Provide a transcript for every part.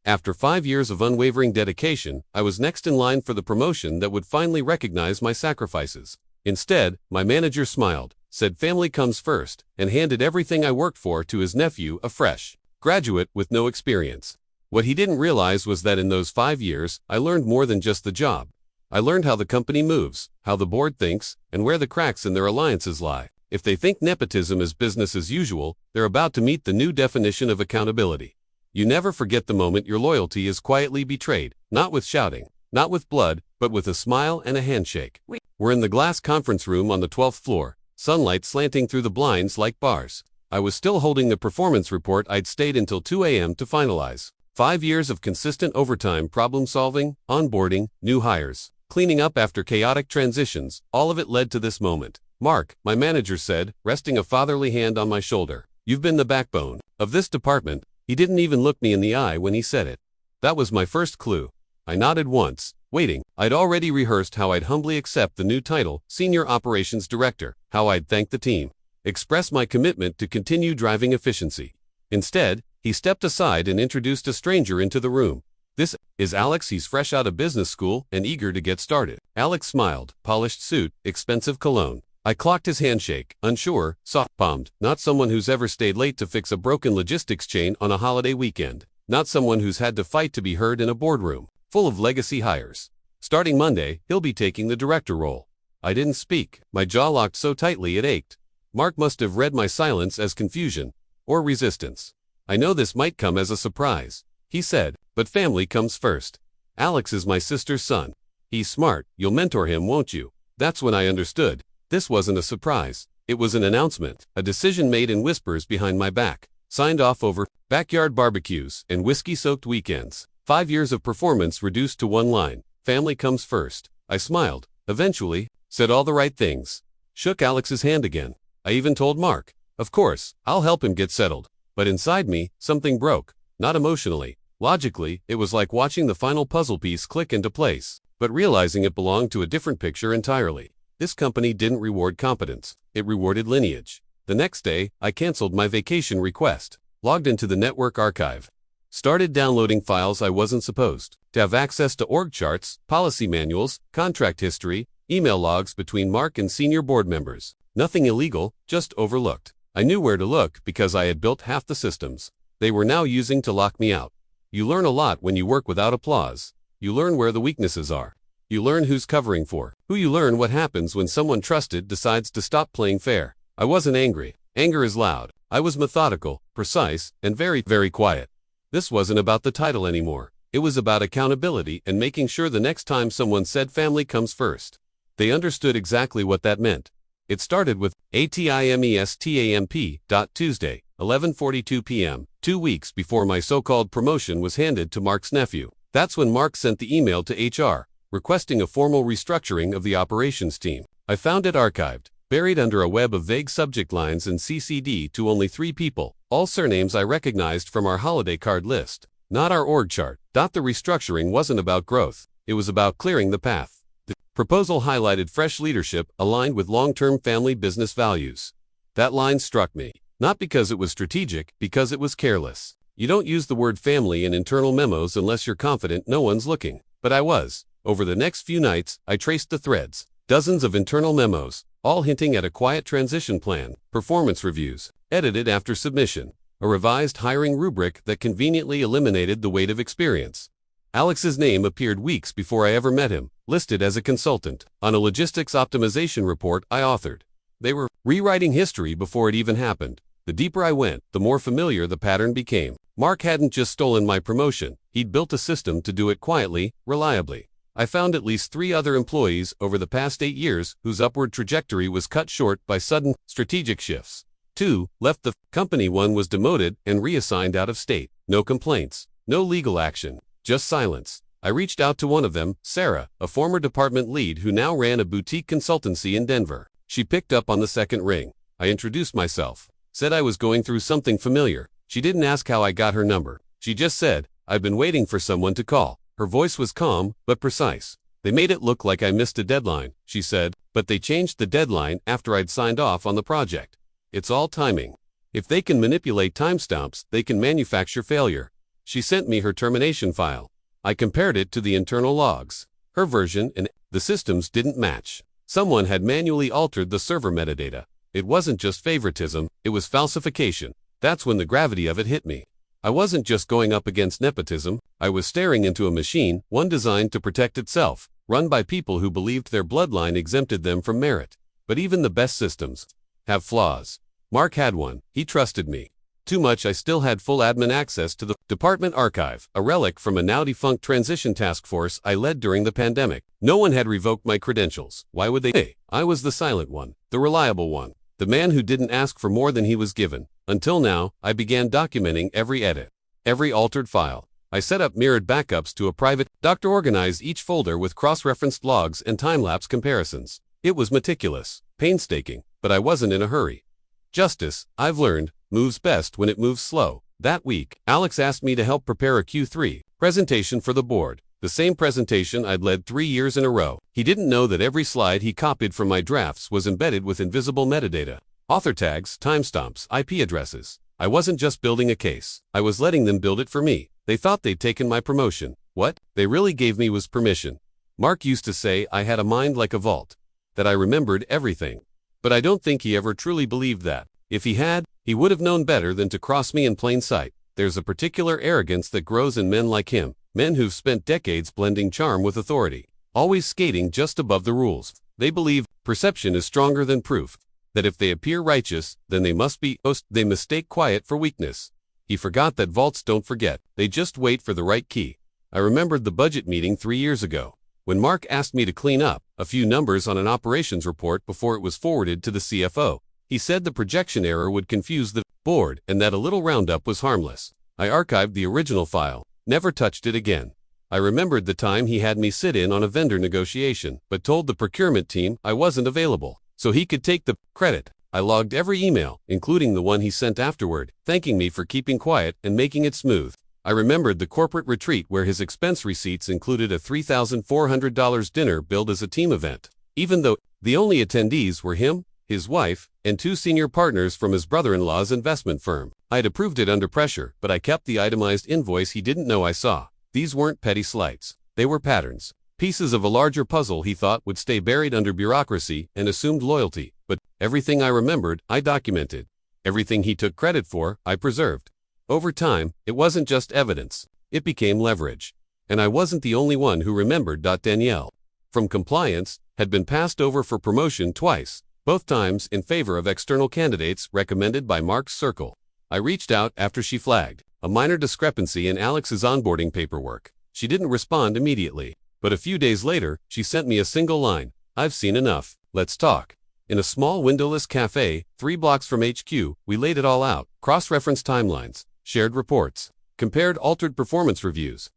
After 5 years of unwavering dedication, I was next in line for the promotion that would finally recognize my sacrifices. Instead, my manager smiled, said family comes first, and handed everything I worked for to his nephew, a fresh graduate with no experience. What he didn't realize was that in those 5 years, I learned more than just the job. I learned how the company moves, how the board thinks, and where the cracks in their alliances lie. If they think nepotism is business as usual, they're about to meet the new definition of accountability. You never forget the moment your loyalty is quietly betrayed, not with shouting, not with blood, but with a smile and a handshake. We're in the glass conference room on the 12th floor, sunlight slanting through the blinds like bars. I was still holding the performance report I'd stayed until 2 a.m. to finalize. 5 years of consistent overtime problem-solving, onboarding, new hires, cleaning up after chaotic transitions, all of it led to this moment. "Mark," my manager said, resting a fatherly hand on my shoulder, "you've been the backbone of this department." He didn't even look me in the eye when he said it. That was my first clue. I nodded once, waiting. I'd already rehearsed how I'd humbly accept the new title, Senior Operations Director, how I'd thank the team, express my commitment to continue driving efficiency. Instead, he stepped aside and introduced a stranger into the room. "This is Alex. He's fresh out of business school and eager to get started." Alex smiled, polished suit, expensive cologne. I clocked his handshake, unsure, soft-palmed, not someone who's ever stayed late to fix a broken logistics chain on a holiday weekend, not someone who's had to fight to be heard in a boardroom full of legacy hires. Starting Monday, he'll be taking the director role. I didn't speak, my jaw locked so tightly it ached. Mark must have read my silence as confusion or resistance. "I know this might come as a surprise," he said, "but family comes first. Alex is my sister's son. He's smart, you'll mentor him, won't you?" That's when I understood. This wasn't a surprise. It was an announcement, a decision made in whispers behind my back, signed off over backyard barbecues and whiskey-soaked weekends. 5 years of performance reduced to one line: family comes first. I smiled, eventually, said all the right things, shook Alex's hand again. I even told Mark, of course, I'll help him get settled. But inside me, something broke, not emotionally. Logically, it was like watching the final puzzle piece click into place, but realizing it belonged to a different picture entirely. This company didn't reward competence, it rewarded lineage. The next day, I canceled my vacation request, logged into the network archive, started downloading files I wasn't supposed to have access to: org charts, policy manuals, contract history, email logs between Mark and senior board members. Nothing illegal, just overlooked. I knew where to look because I had built half the systems they were now using to lock me out. You learn a lot when you work without applause. You learn where the weaknesses are. You learn who's covering for who. You learn what happens when someone trusted decides to stop playing fair. I wasn't angry. Anger is loud. I was methodical, precise, and very, very quiet. This wasn't about the title anymore. It was about accountability and making sure the next time someone said family comes first, they understood exactly what that meant. It started with ATIMESTAMP. Tuesday, 11:42 p.m., 2 weeks before my so-called promotion was handed to Mark's nephew. That's when Mark sent the email to HR, requesting a formal restructuring of the operations team. I found it archived, buried under a web of vague subject lines and CC'd to only 3 people, all surnames I recognized from our holiday card list. Not our org chart. The restructuring wasn't about growth. It was about clearing the path. The proposal highlighted fresh leadership aligned with long-term family business values. That line struck me. Not because it was strategic, because it was careless. You don't use the word family in internal memos unless you're confident no one's looking. But I was. Over the next few nights, I traced the threads. Dozens of internal memos, all hinting at a quiet transition plan, performance reviews, edited after submission, a revised hiring rubric that conveniently eliminated the weight of experience. Alex's name appeared weeks before I ever met him, listed as a consultant, on a logistics optimization report I authored. They were rewriting history before it even happened. The deeper I went, the more familiar the pattern became. Mark hadn't just stolen my promotion, he'd built a system to do it quietly, reliably. I found at least 3 other employees over the past 8 years whose upward trajectory was cut short by sudden, strategic shifts. 2 left the company. 1 was demoted and reassigned out of state. No complaints, no legal action, just silence. I reached out to one of them, Sarah, a former department lead who now ran a boutique consultancy in Denver. She picked up on the second ring. I introduced myself, said I was going through something familiar. She didn't ask how I got her number. She just said, "I've been waiting for someone to call." Her voice was calm, but precise. "They made it look like I missed a deadline," she said, "but they changed the deadline after I'd signed off on the project. It's all timing. If they can manipulate timestamps, they can manufacture failure." She sent me her termination file. I compared it to the internal logs. Her version and the systems didn't match. Someone had manually altered the server metadata. It wasn't just favoritism, it was falsification. That's when the gravity of it hit me. I wasn't just going up against nepotism, I was staring into a machine, one designed to protect itself, run by people who believed their bloodline exempted them from merit. But even the best systems have flaws. Mark had one. He trusted me too much. I still had full admin access to the department archive, a relic from a now-defunct transition task force I led during the pandemic. No one had revoked my credentials. Why would they? Hey, I was the silent one, the reliable one, the man who didn't ask for more than he was given. Until now, I began documenting every edit, every altered file. I set up mirrored backups to a private doctor, organized each folder with cross-referenced logs and time-lapse comparisons. It was meticulous, painstaking, but I wasn't in a hurry. Justice, I've learned, moves best when it moves slow. That week, Alex asked me to help prepare a Q3 presentation for the board, the same presentation I'd led 3 years in a row. He didn't know that every slide he copied from my drafts was embedded with invisible metadata, author tags, timestamps, IP addresses. I wasn't just building a case, I was letting them build it for me. They thought they'd taken my promotion. What they really gave me was permission. Mark used to say I had a mind like a vault, that I remembered everything. But I don't think he ever truly believed that. If he had, he would have known better than to cross me in plain sight. There's a particular arrogance that grows in men like him, men who've spent decades blending charm with authority, always skating just above the rules. They believe perception is stronger than proof, that if they appear righteous, then they must be. They mistake quiet for weakness. He forgot that vaults don't forget, they just wait for the right key. I remembered the budget meeting 3 years ago, when Mark asked me to clean up a few numbers on an operations report before it was forwarded to the CFO. He said the projection error would confuse the board and that a little roundup was harmless. I archived the original file, never touched it again. I remembered the time he had me sit in on a vendor negotiation, but told the procurement team I wasn't available, so he could take the credit. I logged every email, including the one he sent afterward, thanking me for keeping quiet and making it smooth. I remembered the corporate retreat where his expense receipts included a $3,400 dinner billed as a team event, even though the only attendees were him, his wife, and 2 senior partners from his brother-in-law's investment firm. I had approved it under pressure, but I kept the itemized invoice he didn't know I saw. These weren't petty slights. They were patterns, pieces of a larger puzzle he thought would stay buried under bureaucracy and assumed loyalty. But everything I remembered, I documented. Everything he took credit for, I preserved. Over time, it wasn't just evidence. It became leverage. And I wasn't the only one who remembered. Danielle, from compliance, had been passed over for promotion twice, both times in favor of external candidates recommended by Mark's circle. I reached out after she flagged a minor discrepancy in Alex's onboarding paperwork. She didn't respond immediately, but a few days later, she sent me a single line. I've seen enough. Let's talk. In a small windowless cafe, 3 blocks from HQ, we laid it all out, cross-referenced timelines, shared reports, compared altered performance reviews.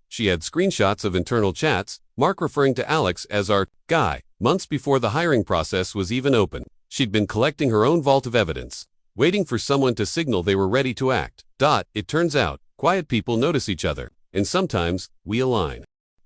She had screenshots of internal chats, Mark referring to Alex as our guy, months before the hiring process was even open. She'd been collecting her own vault of evidence, waiting for someone to signal they were ready to act. It turns out, quiet people notice each other, and sometimes, we align.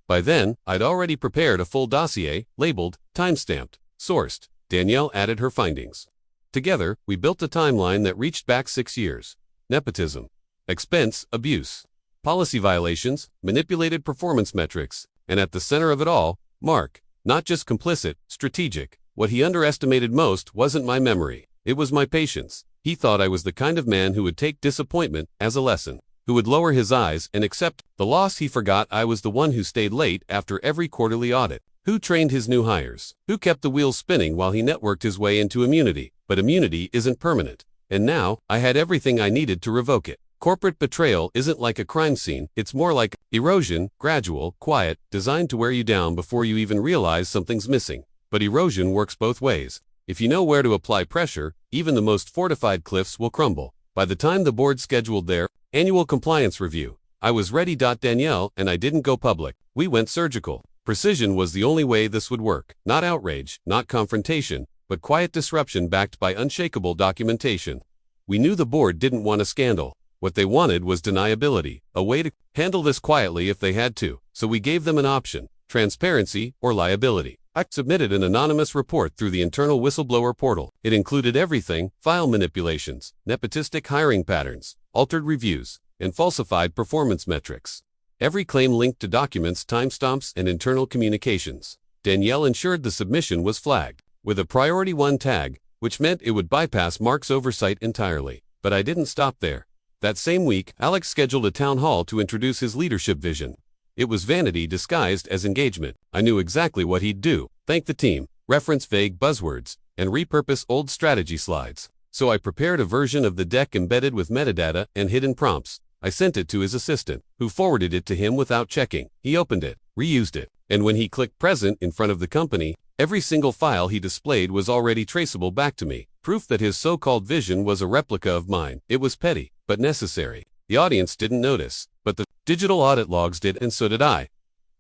By then, I'd already prepared a full dossier, labeled, timestamped, sourced. Danielle added her findings. Together, we built a timeline that reached back 6 years. Nepotism, expense, abuse, policy violations, manipulated performance metrics, and at the center of it all, Mark, not just complicit, strategic. What he underestimated most wasn't my memory, it was my patience. He thought I was the kind of man who would take disappointment as a lesson, who would lower his eyes and accept the loss. He forgot I was the one who stayed late after every quarterly audit, who trained his new hires, who kept the wheels spinning while he networked his way into immunity. But immunity isn't permanent. And now, I had everything I needed to revoke it. Corporate betrayal isn't like a crime scene, it's more like erosion, gradual, quiet, designed to wear you down before you even realize something's missing. But erosion works both ways. If you know where to apply pressure, even the most fortified cliffs will crumble. By the time the board scheduled their annual compliance review, I was ready. Danielle and I didn't go public. We went surgical. Precision was the only way this would work. Not outrage, not confrontation, but quiet disruption backed by unshakable documentation. We knew the board didn't want a scandal. What they wanted was deniability, a way to handle this quietly if they had to. So we gave them an option: transparency or liability. I submitted an anonymous report through the internal whistleblower portal. It included everything: file manipulations, nepotistic hiring patterns, altered reviews, and falsified performance metrics. Every claim linked to documents, timestamps, and internal communications. Danielle ensured the submission was flagged with a Priority 1 tag, which meant it would bypass Mark's oversight entirely. But I didn't stop there. That same week, Alex scheduled a town hall to introduce his leadership vision. It was vanity disguised as engagement. I knew exactly what he'd do: thank the team, reference vague buzzwords, and repurpose old strategy slides. So I prepared a version of the deck embedded with metadata and hidden prompts. I sent it to his assistant, who forwarded it to him without checking. He opened it, reused it, and when he clicked present in front of the company, every single file he displayed was already traceable back to me. Proof that his so-called vision was a replica of mine. It was petty, but necessary. The audience didn't notice, but the digital audit logs did, and so did I.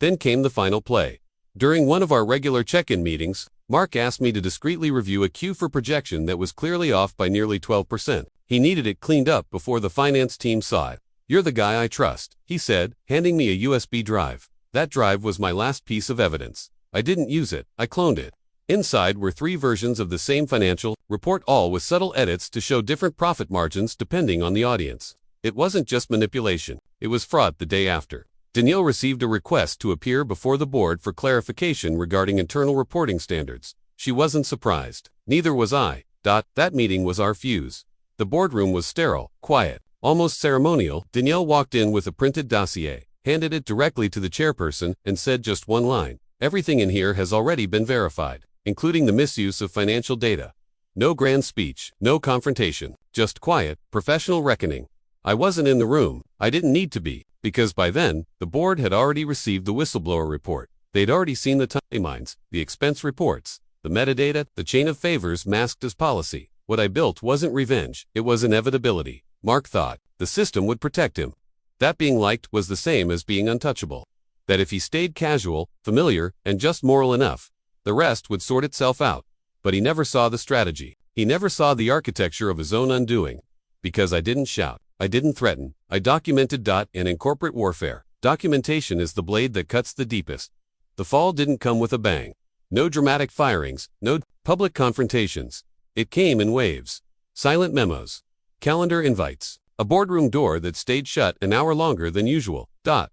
Then came the final play. During one of our regular check-in meetings, Mark asked me to discreetly review a Q for projection that was clearly off by nearly 12%. He needed it cleaned up before the finance team saw it. "You're the guy I trust," he said, handing me a USB drive. That drive was my last piece of evidence. I didn't use it, I cloned it. Inside were 3 versions of the same financial report, all with subtle edits to show different profit margins depending on the audience. It wasn't just manipulation, it was fraud. The day after, Danielle received a request to appear before the board for clarification regarding internal reporting standards. She wasn't surprised. Neither was I. That meeting was our fuse. The boardroom was sterile, quiet, almost ceremonial. Danielle walked in with a printed dossier, handed it directly to the chairperson, and said just one line: "Everything in here has already been verified, including the misuse of financial data." No grand speech, no confrontation, just quiet, professional reckoning. I wasn't in the room. I didn't need to be, because by then, the board had already received the whistleblower report. They'd already seen the timelines, the expense reports, the metadata, the chain of favors masked as policy. What I built wasn't revenge, it was inevitability. Mark thought the system would protect him. That being liked was the same as being untouchable. That if he stayed casual, familiar, and just moral enough, the rest would sort itself out. But he never saw the strategy. He never saw the architecture of his own undoing. Because I didn't shout, I didn't threaten, I documented. And in corporate warfare, documentation is the blade that cuts the deepest. The fall didn't come with a bang. No dramatic firings, no public confrontations. It came in waves. Silent memos, calendar invites, a boardroom door that stayed shut an hour longer than usual.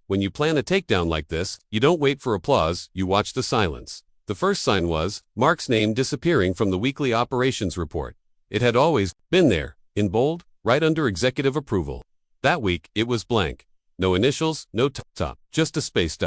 When you plan a takedown like this, you don't wait for applause, you watch the silence. The first sign was Mark's name disappearing from the weekly operations report. It had always been there, in bold, right under executive approval. That week, it was blank. No initials, no top, just a space.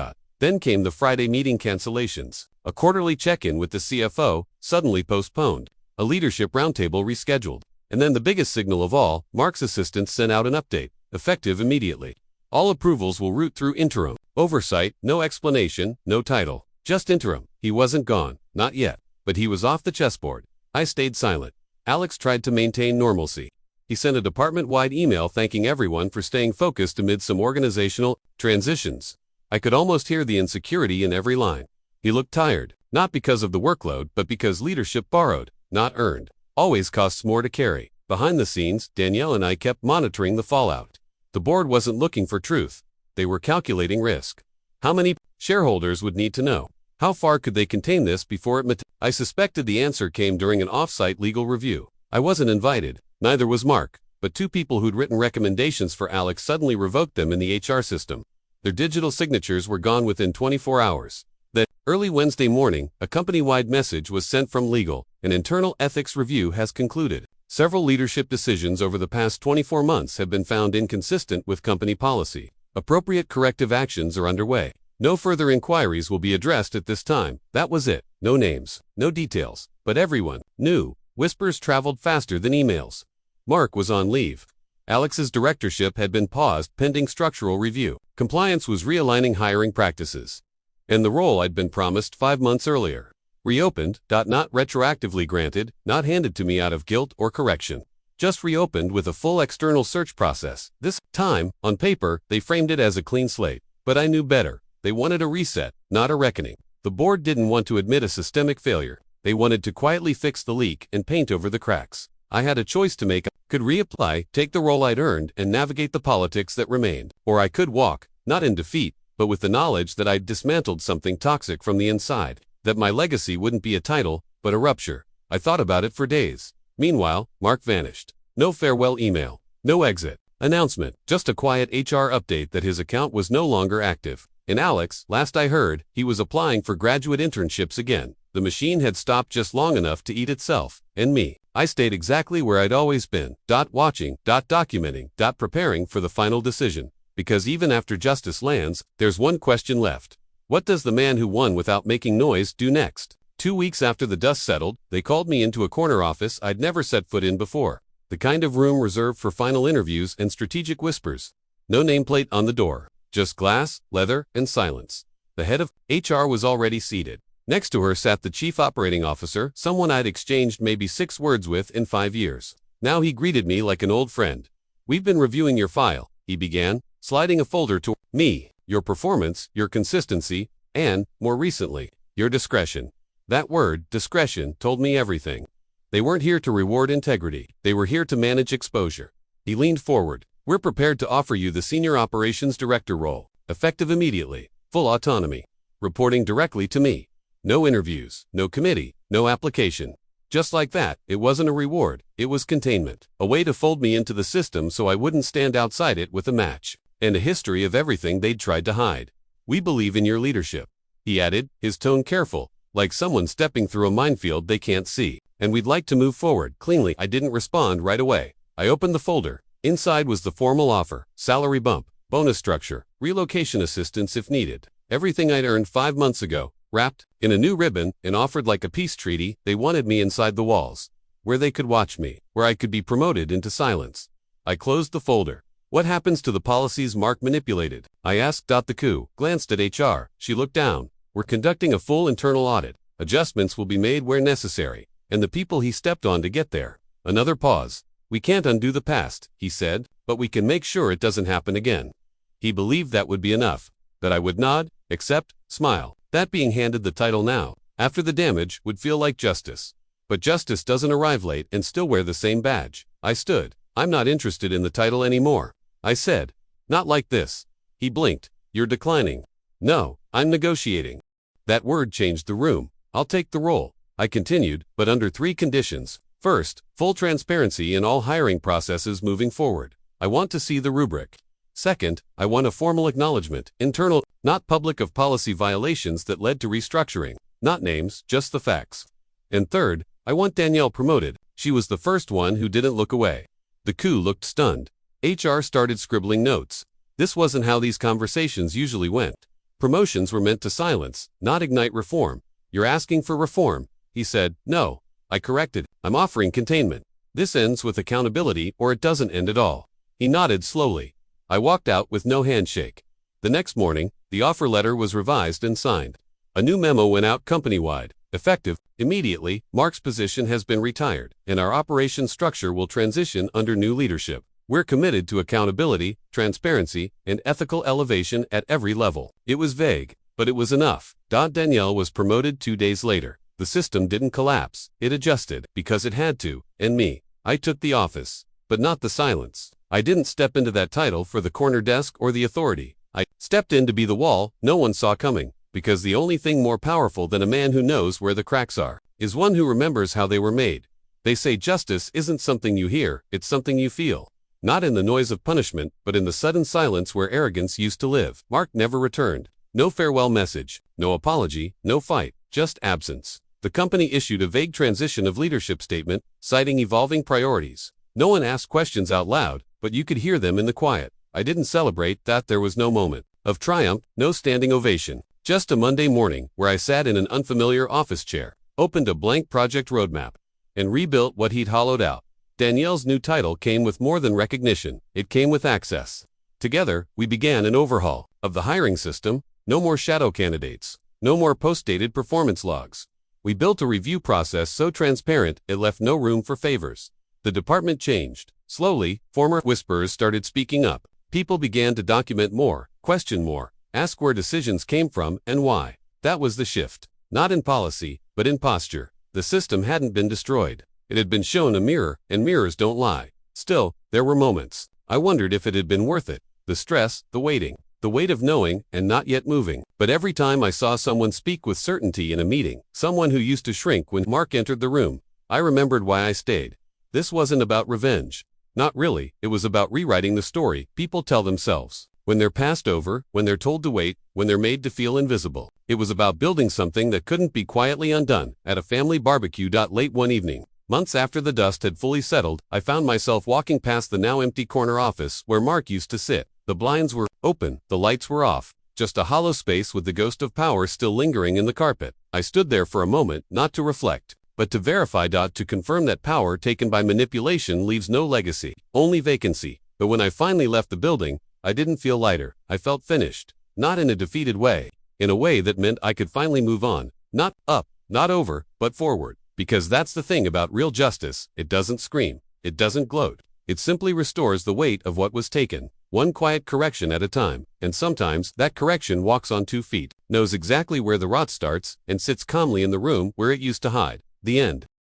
Then came the Friday meeting cancellations. A quarterly check-in with the CFO, suddenly postponed. A leadership roundtable rescheduled. And then the biggest signal of all, Mark's assistants sent out an update, effective immediately. All approvals will route through interim. Oversight, no explanation, no title. Just interim. He wasn't gone, not yet. But he was off the chessboard. I stayed silent. Alex tried to maintain normalcy. He sent a department-wide email thanking everyone for staying focused amid some organizational transitions. I could almost hear the insecurity in every line. He looked tired, not because of the workload, but because leadership borrowed, not earned, always costs more to carry. Behind the scenes, Danielle and I kept monitoring the fallout. The board wasn't looking for truth. They were calculating risk. How many shareholders would need to know? How far could they contain this before it I suspected the answer came during an off-site legal review. I wasn't invited, neither was Mark, but 2 people who'd written recommendations for Alex suddenly revoked them in the HR system. Their digital signatures were gone within 24 hours. Then, early Wednesday morning, a company-wide message was sent from legal. An internal ethics review has concluded. Several leadership decisions over the past 24 months have been found inconsistent with company policy. Appropriate corrective actions are underway. No further inquiries will be addressed at this time. That was it. No names, no details, but everyone knew. Whispers traveled faster than emails. Mark was on leave. Alex's directorship had been paused pending structural review. Compliance was realigning hiring practices. And the role I'd been promised 5 months earlier. Reopened, not retroactively granted, not handed to me out of guilt or correction. Just reopened with a full external search process. This time, on paper, they framed it as a clean slate. But I knew better. They wanted a reset, not a reckoning. The board didn't want to admit a systemic failure. They wanted to quietly fix the leak and paint over the cracks. I had a choice to make. I could reapply, take the role I'd earned, and navigate the politics that remained. Or I could walk, not in defeat, but with the knowledge that I'd dismantled something toxic from the inside. That my legacy wouldn't be a title, but a rupture. I thought about it for days. Meanwhile, Mark vanished. No farewell email. No exit. Announcement. Just a quiet HR update that his account was no longer active. And Alex, last I heard, he was applying for graduate internships again. The machine had stopped just long enough to eat itself. And me. I stayed exactly where I'd always been. Watching, documenting, preparing for the final decision. Because even after justice lands, there's one question left. What does the man who won without making noise do next? 2 weeks after the dust settled, they called me into a corner office I'd never set foot in before. The kind of room reserved for final interviews and strategic whispers. No nameplate on the door. Just glass, leather, and silence. The head of HR was already seated. Next to her sat the chief operating officer, someone I'd exchanged maybe 6 words with in 5 years. Now he greeted me like an old friend. "We've been reviewing your file," he began, sliding a folder to me. "Your performance, your consistency, and, more recently, your discretion." That word, discretion, told me everything. They weren't here to reward integrity. They were here to manage exposure. He leaned forward. "We're prepared to offer you the senior operations director role, effective immediately, full autonomy, reporting directly to me. No interviews, no committee, no application." Just like that, it wasn't a reward, it was containment. A way to fold me into the system so I wouldn't stand outside it with a match. And a history of everything they'd tried to hide. "We believe in your leadership," he added, his tone careful, like someone stepping through a minefield they can't see. "And we'd like to move forward cleanly." I didn't respond right away. I opened the folder. Inside was the formal offer, salary bump, bonus structure, relocation assistance if needed. Everything I'd earned 5 months ago, wrapped in a new ribbon and offered like a peace treaty. They wanted me inside the walls, where they could watch me, where I could be promoted into silence. I closed the folder. "What happens to the policies Mark manipulated?" I asked. The coup glanced at HR. She looked down. "We're conducting a full internal audit. Adjustments will be made where necessary. And the people he stepped on to get there." Another pause. "We can't undo the past," he said, "but we can make sure it doesn't happen again." He believed that would be enough. That I would nod, accept, smile. That being handed the title now, after the damage, would feel like justice. But justice doesn't arrive late and still wear the same badge. I stood. "I'm not interested in the title anymore," I said. "Not like this." He blinked. "You're declining." "No, I'm negotiating." That word changed the room. "I'll take the role," I continued, "but under 3 conditions. First, full transparency in all hiring processes moving forward. I want to see the rubric. Second, I want a formal acknowledgement, internal, not public, of policy violations that led to restructuring. Not names, just the facts. And third, I want Danielle promoted. She was the first one who didn't look away." The coup looked stunned. HR started scribbling notes. This wasn't how these conversations usually went. Promotions were meant to silence, not ignite reform. "You're asking for reform," he said. "No," I corrected. "I'm offering containment. This ends with accountability or it doesn't end at all." He nodded slowly. I walked out with no handshake. The next morning, the offer letter was revised and signed. A new memo went out company-wide. Effective immediately, Mark's position has been retired, and our operation structure will transition under new leadership. We're committed to accountability, transparency, and ethical elevation at every level. It was vague, but it was enough. Danielle was promoted 2 days later. The system didn't collapse. It adjusted, because it had to, and me. I took the office, but not the silence. I didn't step into that title for the corner desk or the authority. I stepped in to be the wall no one saw coming, because the only thing more powerful than a man who knows where the cracks are is one who remembers how they were made. They say justice isn't something you hear, it's something you feel. Not in the noise of punishment, but in the sudden silence where arrogance used to live. Mark never returned. No farewell message, no apology, no fight, just absence. The company issued a vague transition of leadership statement, citing evolving priorities. No one asked questions out loud, but you could hear them in the quiet. I didn't celebrate that. There was no moment of triumph, no standing ovation. Just a Monday morning where I sat in an unfamiliar office chair, opened a blank project roadmap, and rebuilt what he'd hollowed out. Danielle's new title came with more than recognition, it came with access. Together, we began an overhaul of the hiring system. No more shadow candidates, no more post-dated performance logs. We built a review process so transparent it left no room for favors. The department changed. Slowly, former whisperers started speaking up. People began to document more, question more, ask where decisions came from and why. That was the shift. Not in policy, but in posture. The system hadn't been destroyed. It had been shown a mirror, and mirrors don't lie. Still, there were moments. I wondered if it had been worth it. The stress, the waiting, the weight of knowing and not yet moving. But every time I saw someone speak with certainty in a meeting, someone who used to shrink when Mark entered the room, I remembered why I stayed. This wasn't about revenge. Not really, it was about rewriting the story people tell themselves. When they're passed over, when they're told to wait, when they're made to feel invisible. It was about building something that couldn't be quietly undone. At a family barbecue. Late one evening, months after the dust had fully settled, I found myself walking past the now empty corner office where Mark used to sit. The blinds were open, the lights were off, just a hollow space with the ghost of power still lingering in the carpet. I stood there for a moment, not to reflect, but to verify. To confirm that power taken by manipulation leaves no legacy, only vacancy. But when I finally left the building, I didn't feel lighter. I felt finished. Not in a defeated way. In a way that meant I could finally move on. Not up, not over, but forward. Because that's the thing about real justice. It doesn't scream. It doesn't gloat. It simply restores the weight of what was taken, one quiet correction at a time. And sometimes that correction walks on 2 feet, knows exactly where the rot starts, and sits calmly in the room where it used to hide. The end.